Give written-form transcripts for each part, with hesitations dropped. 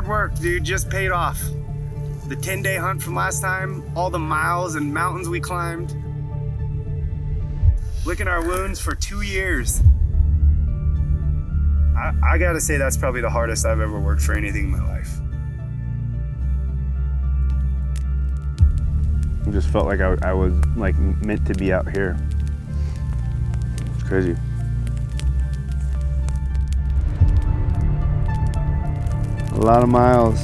hard work, dude, just paid off. The 10-day hunt from last time, all the miles and mountains we climbed. Licking our wounds for 2 years. I gotta say that's probably the hardest I've ever worked for anything in my life. I just felt like I was like meant to be out here. It's crazy. A lot of miles.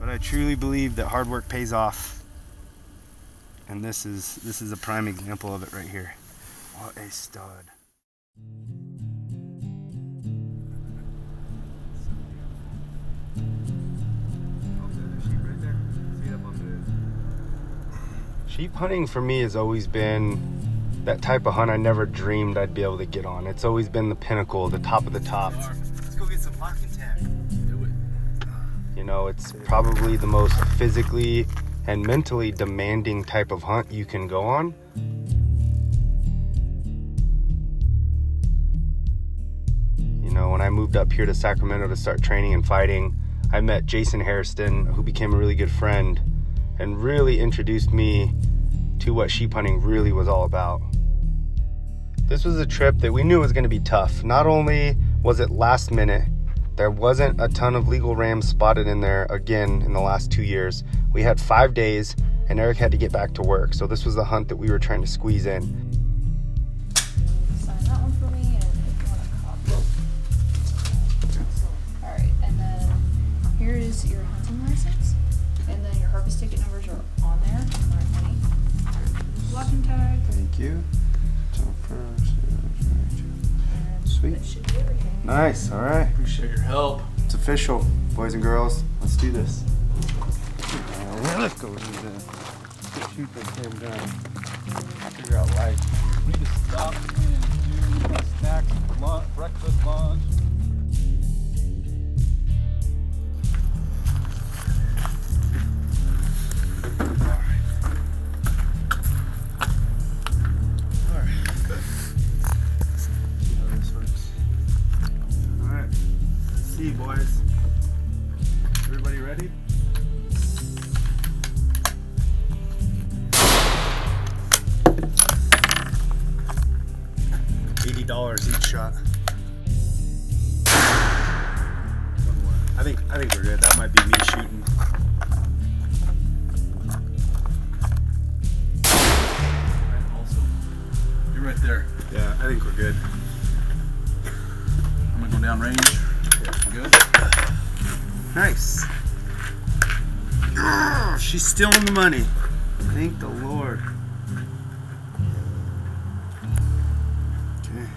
But I truly believe that hard work pays off. And this is a prime example of it right here. What a stud. Sheep hunting for me has always been that type of hunt I never dreamed I'd be able to get on. It's always been the pinnacle, the top of the top. Let's go get some lock and tag. Do it. You know, it's probably the most physically and mentally demanding type of hunt you can go on. You know, when I moved up here to Sacramento to start training and fighting, I met Jason Hairston, who became a really good friend and really introduced me to what sheep hunting really was all about. This was a trip that we knew was going to be tough. Not only was it last minute, there wasn't a ton of legal rams spotted in there again in the last 2 years. We had 5 days and Eric had to get back to work. So this was the hunt that we were trying to squeeze in. Sign that one for me and if you want a copy. All right, and then here is your hunting license. And then your harvest ticket numbers are on there. All right, money. Lock and tag. Thank you. Sweet. That should be everything. Nice, all right. Appreciate your help. It's official, boys and girls. Let's do this. Let's go do this. Shoot this damn gun. Figure out life. We need to stop and do snacks, lunch, breakfast, lunch. Boys, everybody ready? $80 each shot. One more. I think we're good. That might be me shooting. Also, you're right there. Yeah, I think we're good. I'm gonna go down range. Good. Nice. Oh, she's still in the money. Thank the Lord. Okay.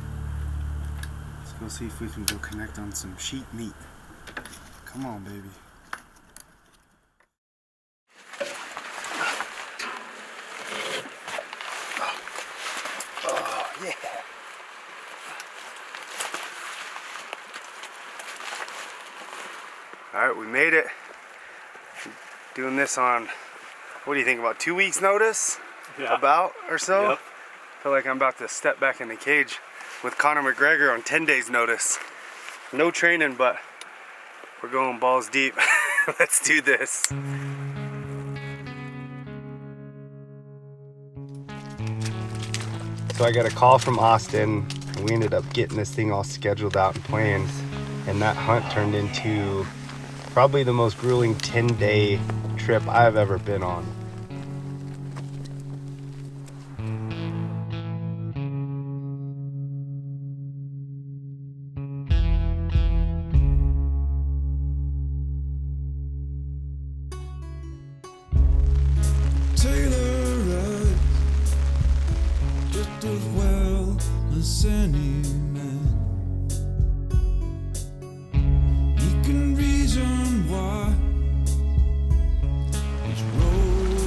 Let's go see if we can go connect on some sheep meat. Come on, baby. Oh, yeah. All right, we made it. Doing this on, what do you think, about 2 weeks notice? Yeah. About or so? Yep. Feel like I'm about to step back in the cage with Conor McGregor on 10 days notice. No training, but we're going balls deep. Let's do this. So I got a call from Austin and we ended up getting this thing all scheduled out and planned, and that hunt turned into probably the most grueling 10-day trip I've ever been on. Just as well as any man. He can reason why which road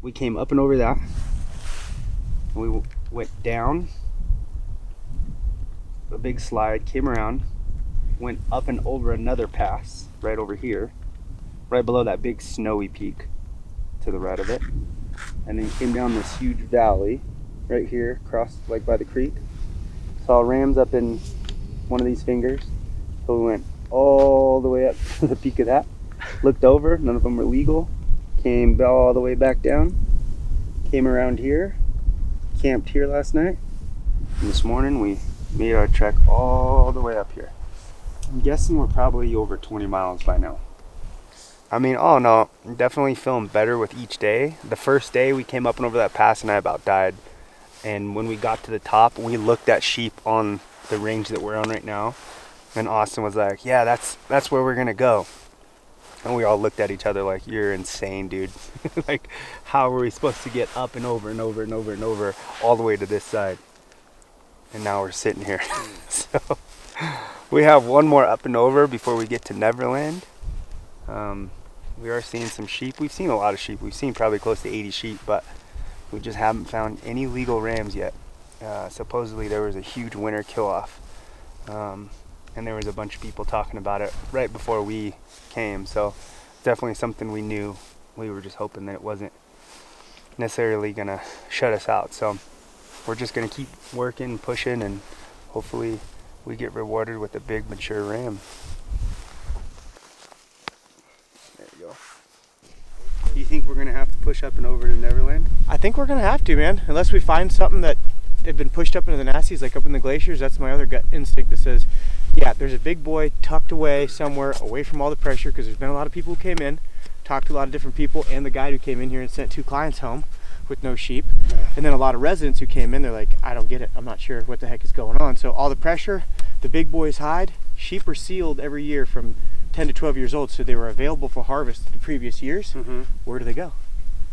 we came up and over that. We went down a big slide, came around, went up and over another pass right over here, right below that big snowy peak to the right of it, and then came down this huge valley right here, crossed like by the creek. Saw rams up in one of these fingers, so we went all the way up to the peak of that, looked over, none of them were legal, came all the way back down, came around here, camped here last night, and this morning we made our trek all the way up here. I'm guessing we're probably over 20 miles by now. I mean, all in all, I'm definitely feeling better with each day. The first day we came up and over that pass and I about died. And when we got to the top, we looked at sheep on the range that we're on right now. And Austin was like, yeah, that's where we're gonna go. And we all looked at each other like, you're insane, dude. Like, how are we supposed to get up and over and over and over and over all the way to this side? And now we're sitting here. So we have one more up and over before we get to Neverland. We are seeing some sheep. We've seen a lot of sheep. We've seen probably close to 80 sheep, but we just haven't found any legal rams yet. Supposedly there was a huge winter kill-off. And there was a bunch of people talking about it right before we came. So definitely something we knew. We were just hoping that it wasn't necessarily gonna shut us out. So we're just gonna keep working, pushing, and hopefully we get rewarded with a big mature ram. There you go. Do you think we're gonna have to push up and over to Neverland? I think we're gonna have to, man. Unless we find something that had been pushed up into the nasties, like up in the glaciers. That's my other gut instinct that says, yeah, there's a big boy tucked away somewhere, away from all the pressure, because there's been a lot of people who came in, talked to a lot of different people, and the guy who came in here and sent 2 clients home with no sheep. And then a lot of residents who came in, they're like, I don't get it. I'm not sure what the heck is going on. So all the pressure, the big boys hide. Sheep are sealed every year from 10 to 12 years old, so they were available for harvest the previous years. Where do they go?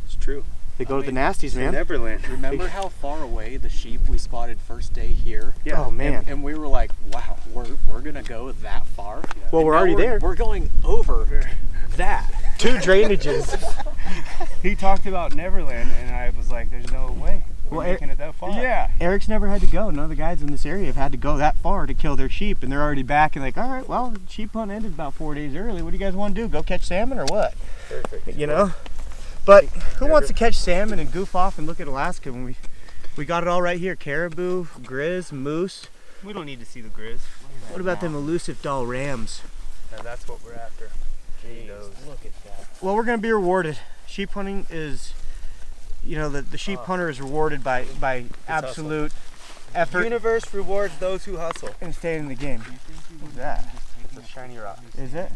It's true. They go to the nasties, man. Neverland. Remember how far away the sheep we spotted first day here? Yeah. Oh, man. And we were like, wow, we're gonna go that far? Yeah. Well, and we're already there. We're going over that. 2 drainages. He talked about Neverland, and I was like, there's no way we're making it that far. Yeah. Eric's never had to go. None of the guys in this area have had to go that far to kill their sheep, and they're already back and like, all right, well, sheep hunt ended about 4 days early. What do you guys want to do? Go catch salmon or what? Perfect. You know? But who wants to catch salmon and goof off and look at Alaska when we got it all right here? Caribou, grizz, moose. We don't need to see the grizz. What about them elusive doll rams? Yeah, that's what we're after. Jeez, look at that. Well, we're going to be rewarded. Sheep hunting is, you know, the sheep hunter is rewarded by absolute effort. Universe rewards those who hustle. And staying in the game. What's that? It's a shiny rock. Is it?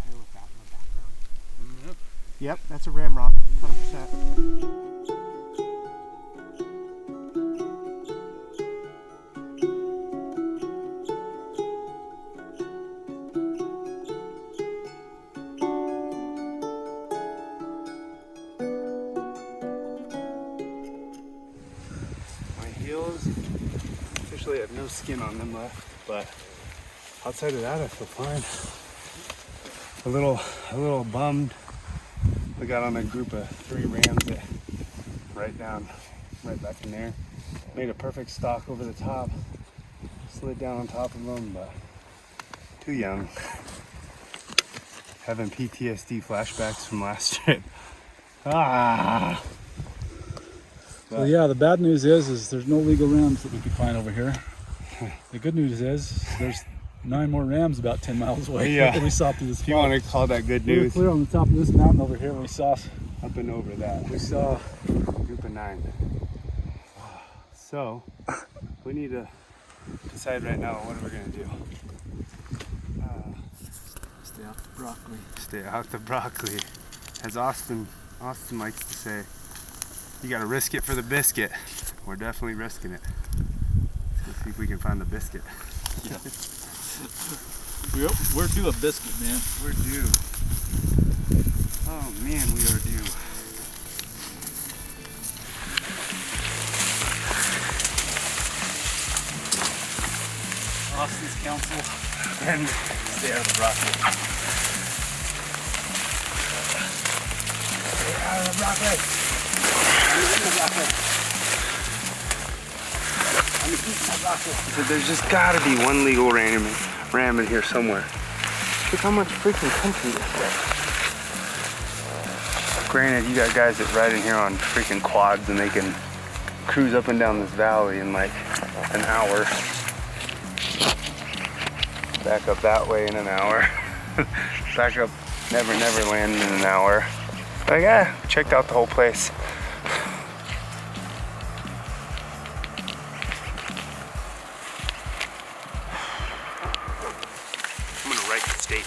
Yep, that's a ram rock, 100%. My heels officially have no skin on them left, but outside of that I feel fine. A little bummed. We got on a group of 3 rams that right back in there. Made a perfect stalk over the top. Slid down on top of them, but too young. Having PTSD flashbacks from last trip. Ah! So yeah, the bad news is there's no legal rams that we could find over here. The good news is there's 9 more rams about 10 miles away. Yeah. That we saw through this. If you want to call that good We were news. clear on the top of this mountain over here. We saw Up and over that. We saw a group of 9. So, we need to decide right now what we're going to do. stay off the broccoli. Stay out the broccoli. As Austin likes to say, you got to risk it for the biscuit. We're definitely risking it. Let's see if we can find the biscuit. Yeah. We're due a biscuit, man. We're due. Oh man, we are due. Austin's counsel. And stay out of the broccoli. Stay out of the broccoli. said, there's just gotta be one legal ram in here somewhere. Look how much freaking country is there. Granted, you got guys that ride in here on freaking quads and they can cruise up and down this valley in like an hour. Back up that way in an hour. Back up Never Land in an hour. Like, yeah, checked out the whole place. I'm gonna write the state.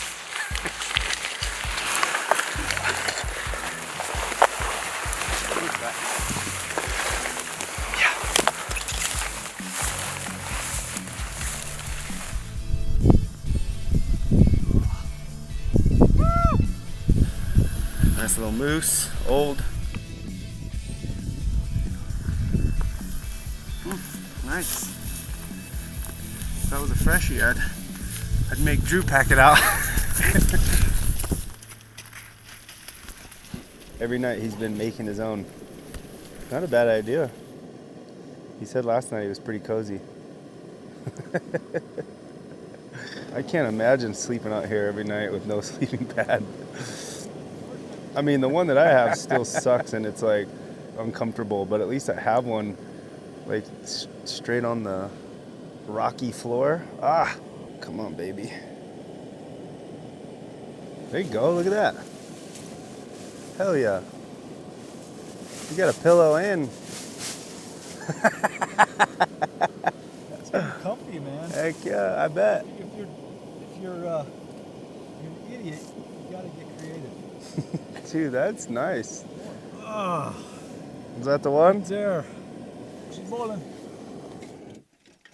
Nice little moose, old. Nice. If that was a freshie, I'd make Drew pack it out. Every night he's been making his own. Not a bad idea. He said last night he was pretty cozy. I can't imagine sleeping out here every night with no sleeping pad. I mean, the one that I have still sucks and it's like uncomfortable, but at least I have one like straight on the rocky floor. Ah, come on, baby. There you go, look at that. Hell yeah. You got a pillow and... That's pretty comfy, man. Heck yeah, I bet. If you're an idiot, you gotta get creative. Dude, that's nice. Ah, Is that the one? it's there. She's rolling.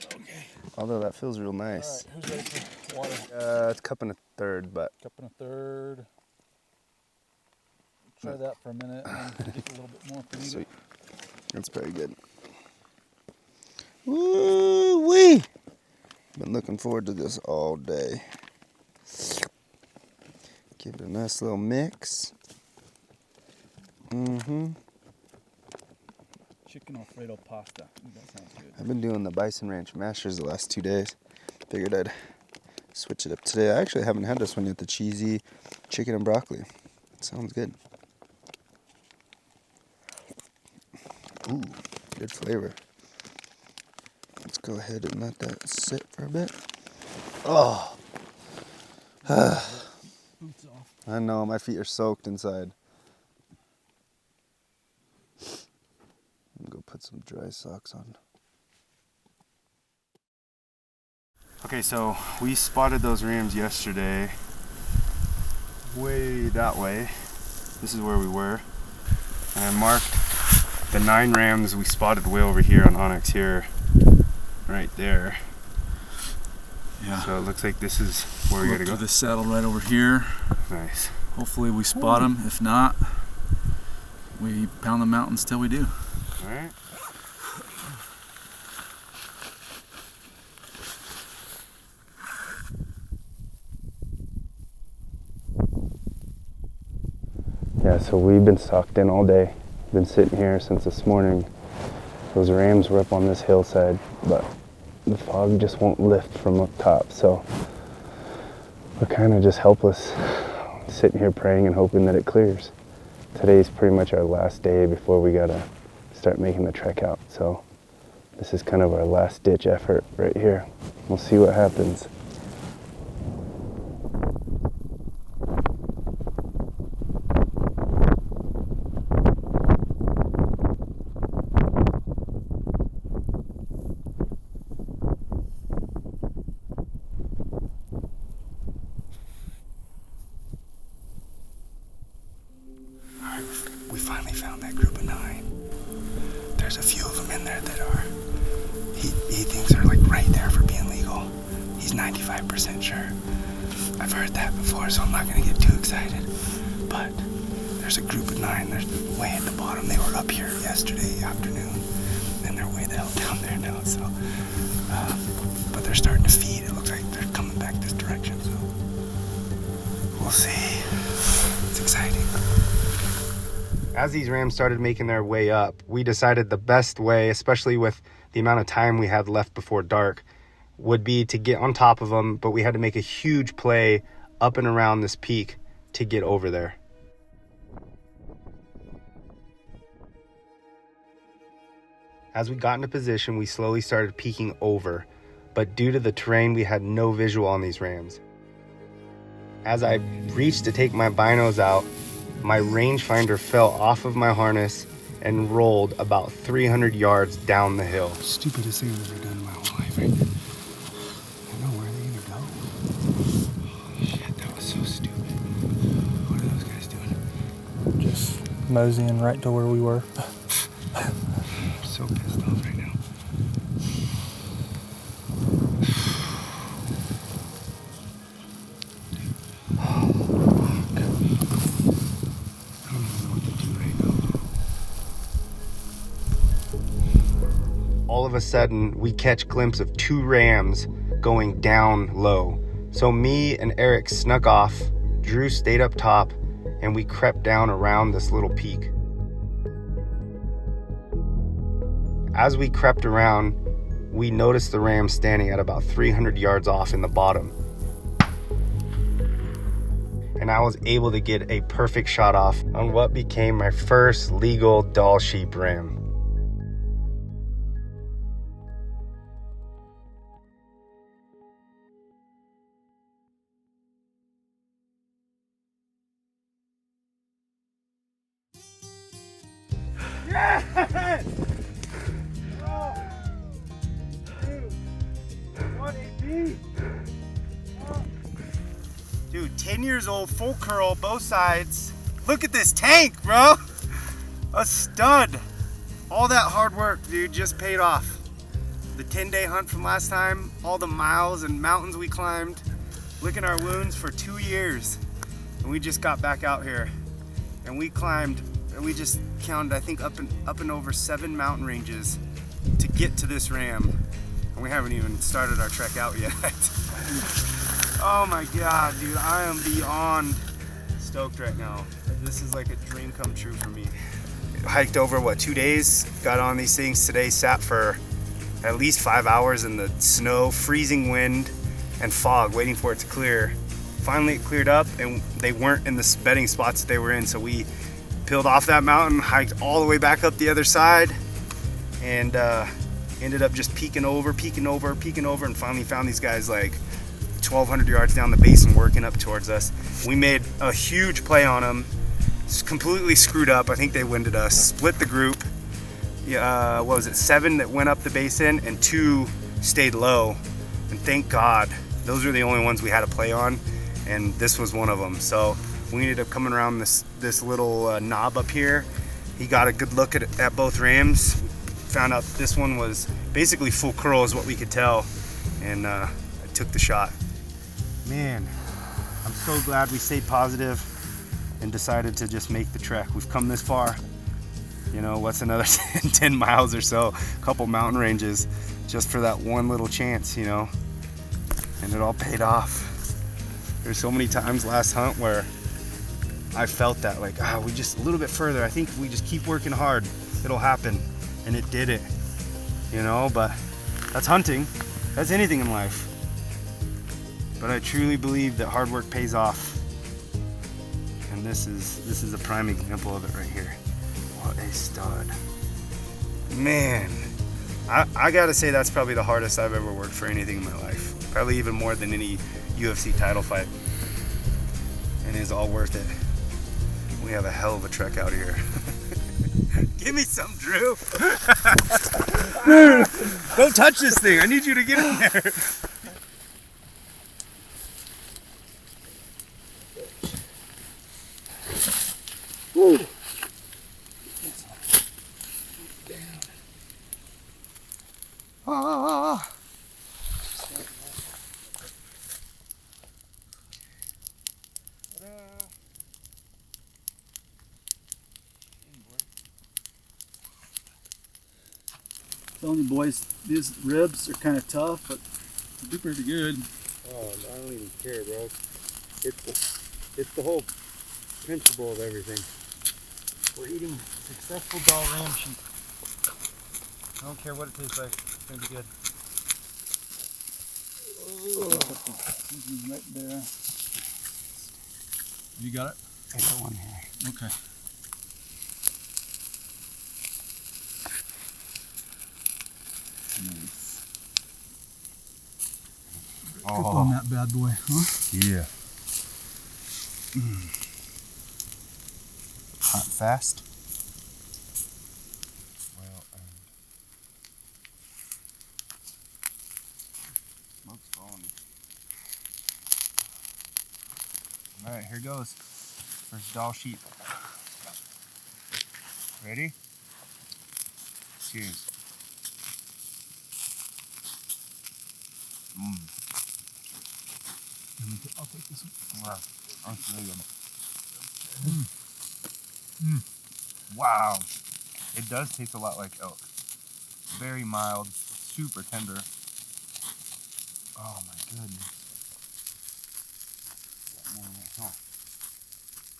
Okay. Although that feels real nice. All right, who's ready for water? It's cup and a third, but Cup and a third. Try that for a minute and then get a little bit more if you need sweet. it. That's pretty good. Woo-wee! Been looking forward to this all day. Give it a nice little mix. Chicken Alfredo pasta. Ooh, that sounds good. I've been doing the Bison Ranch Masters the last 2 days. Figured I'd switch it up today. I actually haven't had this one yet, the cheesy chicken and broccoli. It sounds good. Ooh, good flavor. Let's go ahead and let that sit for a bit. Oh. Boots off. I know, my feet are soaked inside. I'm gonna go put some dry socks on. Okay, so we spotted those rams yesterday. Way that way. This is where we were. And I marked the 9 rams we spotted way over here on OnX here. Right there. Yeah. So it looks like this is where we gotta go. This saddle right over here. Nice. Hopefully we spot them. If not, we pound the mountains till we do. Alright. Yeah, so we've been sucked in all day. Been sitting here since this morning. Those rams were up on this hillside, but the fog just won't lift from up top, so we're kind of just helpless, sitting here praying and hoping that it clears. Today's pretty much our last day before we gotta start making the trek out, so this is kind of our last ditch effort right here. We'll see what happens. We finally found that group of 9. There's a few of them in there that are, he thinks are like right there for being legal. He's 95% sure. I've heard that before, so I'm not gonna get too excited. But there's a group of 9, they're way at the bottom. They were up here yesterday afternoon, and they're way the hell down there now, so. But they're starting to feed. It looks like they're coming back this direction, so. We'll see. It's exciting. As these rams started making their way up, we decided the best way, especially with the amount of time we had left before dark, would be to get on top of them, but we had to make a huge play up and around this peak to get over there. As we got into position, we slowly started peeking over, but due to the terrain, we had no visual on these rams. As I reached to take my binos out, my rangefinder fell off of my harness and rolled about 300 yards down the hill. Stupidest thing I've ever done in my whole life right there. I don't know where they're gonna go. Holy shit, that was so stupid. What are those guys doing? Just moseying right to where we were. I'm so pissed off right now. All of a sudden, we catch a glimpse of 2 rams going down low. So me and Eric snuck off, Drew stayed up top, and we crept down around this little peak. As we crept around, we noticed the ram standing at about 300 yards off in the bottom. And I was able to get a perfect shot off on what became my first legal DALL sheep ram. Yes! Oh. Dude, what a beast! Oh. Dude, 10 years old, full curl, both sides. Look at this tank, bro. A stud. All that hard work, dude, just paid off. The 10-day hunt from last time, all the miles and mountains we climbed, licking our wounds for 2 years. And we just got back out here and we climbed, and we just counted, I think, up and over 7 mountain ranges to get to this ram. And we haven't even started our trek out yet. Oh my God, dude, I am beyond stoked right now. This is like a dream come true for me. Hiked over, 2 days, got on these things today, sat for at least 5 hours in the snow, freezing wind, and fog, waiting for it to clear. Finally it cleared up, and they weren't in the bedding spots that they were in, so we peeled off that mountain, hiked all the way back up the other side, and ended up just peeking over, and finally found these guys like 1,200 yards down the basin working up towards us. We made a huge play on them, completely screwed up. I think they winded us, split the group. What was it, 7 that went up the basin and 2 stayed low. And thank God, those were the only ones we had to play on, and this was one of them. So we ended up coming around this little knob up here. He got a good look at both rams. Found out this one was basically full curl is what we could tell, and I took the shot. Man, I'm so glad we stayed positive and decided to just make the trek. We've come this far. You know, what's another 10 miles or so, a couple mountain ranges, just for that one little chance, you know, and it all paid off. There's so many times last hunt where I felt that, like, we just a little bit further. I think if we just keep working hard, it'll happen. And it did it, you know, but that's hunting. That's anything in life. But I truly believe that hard work pays off. And this is a prime example of it right here. What a stud. Man, I gotta say that's probably the hardest I've ever worked for anything in my life. Probably even more than any UFC title fight. And it's all worth it. We have a hell of a trek out here. Give me some, Drew. Don't touch this thing. I need you to get in there. Woo. Ah. Telling you boys, these ribs are kind of tough, but they do pretty good. Oh, I don't even care, bro. It's the whole principle of everything. We're eating successful DALL ram sheep. I don't care what it tastes like. It's gonna be good. Right there. You got it? I got one here. Okay. Nice. Grip on that bad boy, huh? Yeah. Hot and fast. Well, smoke's falling. All right, here goes. First DALL sheep. Ready? Cheers. I'll take this one. Wow, that's really good. Wow, it does taste a lot like elk. Very mild, super tender. Oh my goodness. Got more in there.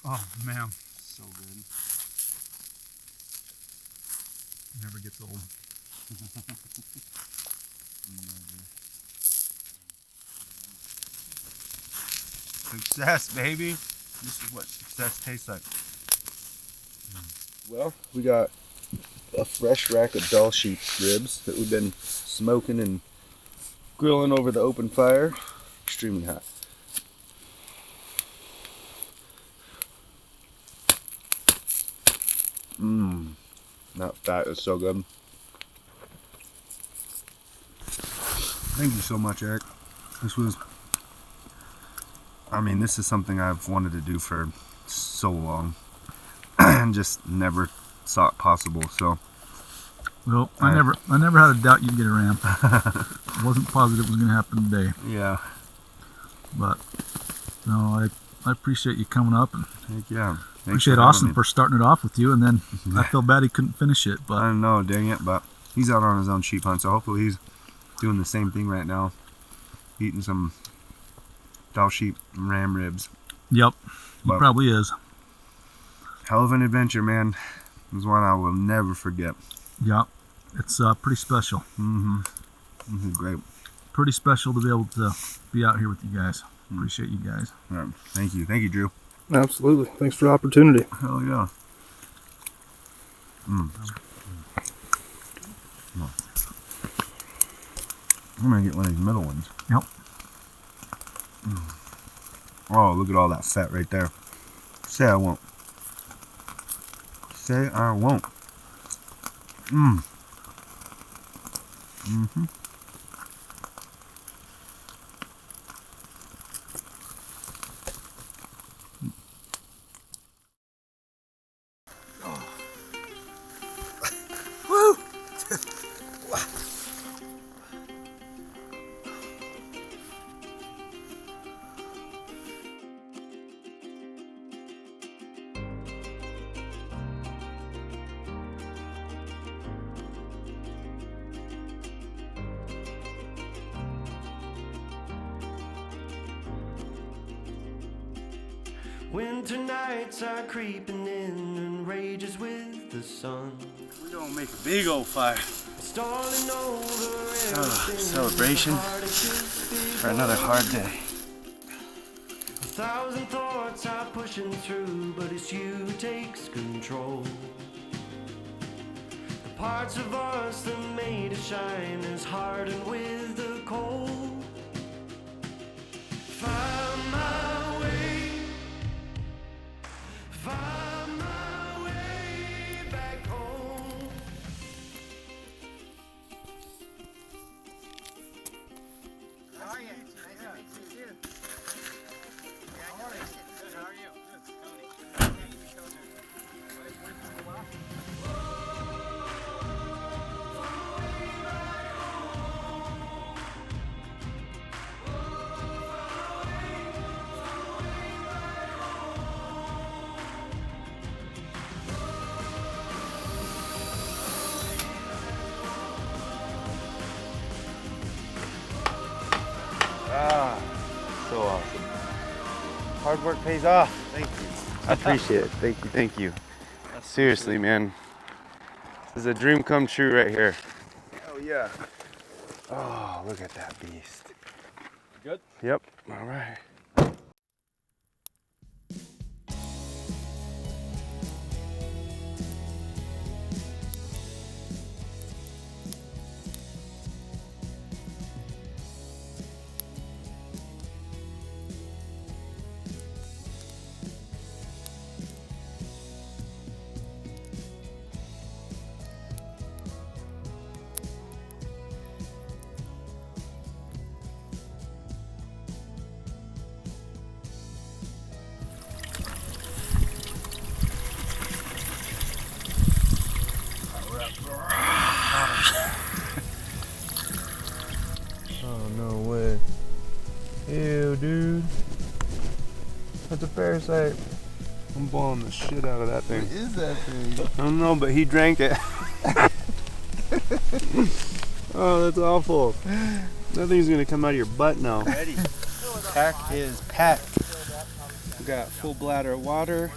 Oh man, So good. never gets old. Never. Success, baby. This is what success tastes like. Well, we got a fresh rack of DALL sheep ribs that we've been smoking and grilling over the open fire. Extremely hot. That fat is so good. Thank you so much, Eric. This is something I've wanted to do for so long and just never saw it possible. So, well, I never had a doubt you'd get a ram. I wasn't positive it was going to happen today. Yeah. But no, I appreciate you coming up, and Heck yeah. appreciate Austin for starting it off with you. And then I feel bad he couldn't finish it, but I don't know, dang it. But he's out on his own sheep hunt, so hopefully he's doing the same thing right now, eating some DALL sheep ram ribs. Yep, he But probably is. hell of an adventure, man. It was one I will never forget. Yep, it's pretty special. This is great. Pretty special to be able to be out here with you guys. Appreciate you guys. All right. Thank you, Drew. Absolutely. Thanks for the opportunity. Hell yeah. I'm gonna get one of these middle ones. Yep. Oh, look at all that fat right there. Say I won't. Say I won't. Winter nights are creeping in and rages with the sun. We're gonna make a big old fire. Stalling over Celebration for another hard day. 1,000 thoughts are pushing through, but it's you who takes control. The parts of us that made us shine is hardened with the cold. Find my way. Find my way back home. How are you? Nice to meet you. How are you? Good. How are you? Good. Tony. So awesome. Hard work pays off. Thank you. I appreciate it. Thank you. Seriously, man. This is a dream come true right here. Hell yeah. Oh, look at that beast. Good? Yep. All right. Oh, no way. Ew, dude. That's a parasite. I'm blowing the shit out of that thing. What is that thing? I don't know, but he drank it. Oh, that's awful. That thing's gonna come out of your butt now. Ready. Pack is packed. We got full bladder of water,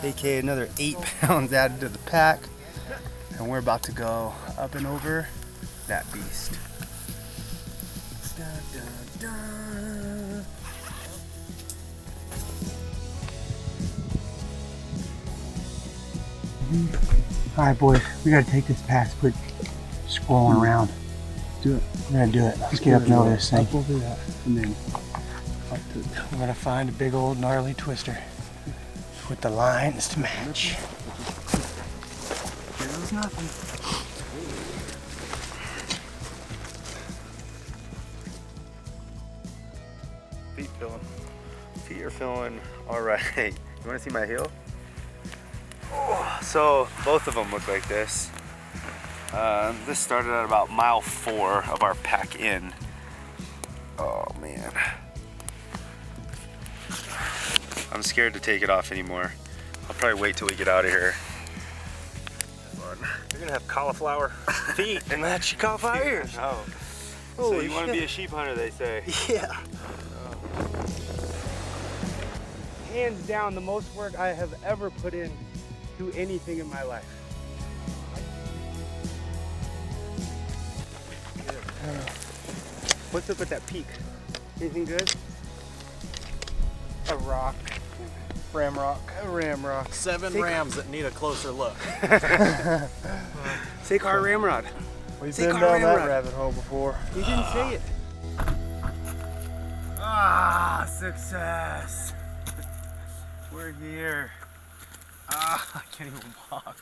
aka another 8 pounds added to the pack, and we're about to go up and over that beast. Dun, dun, dun. All right, boys, we gotta take this pass, quit scrolling around. Do it. We're gonna do it. Let's get up and over this thing. Up over that, and then up to. We're gonna find a big old gnarly twister with the lines to match. There's nothing. Feet are feeling all right. You want to see my heel? Oh, so both of them look like this. This started at about mile 4 of our pack in. Oh man. I'm scared to take it off anymore. I'll probably wait till we get out of here. You're gonna have cauliflower feet and that's your cauliflower ears. Oh. So Holy you want to shit. be a sheep hunter, they say. Yeah. Hands down, the most work I have ever put in to anything in my life. What's up with that peak? Anything good? A rock. Ramrock. A ramrock. 7 rams that need a closer look. Take our ramrod. We've Take been our down that ramrod. rabbit hole before. You didn't say it. Ah, success. We're here. Ah, I can't even walk.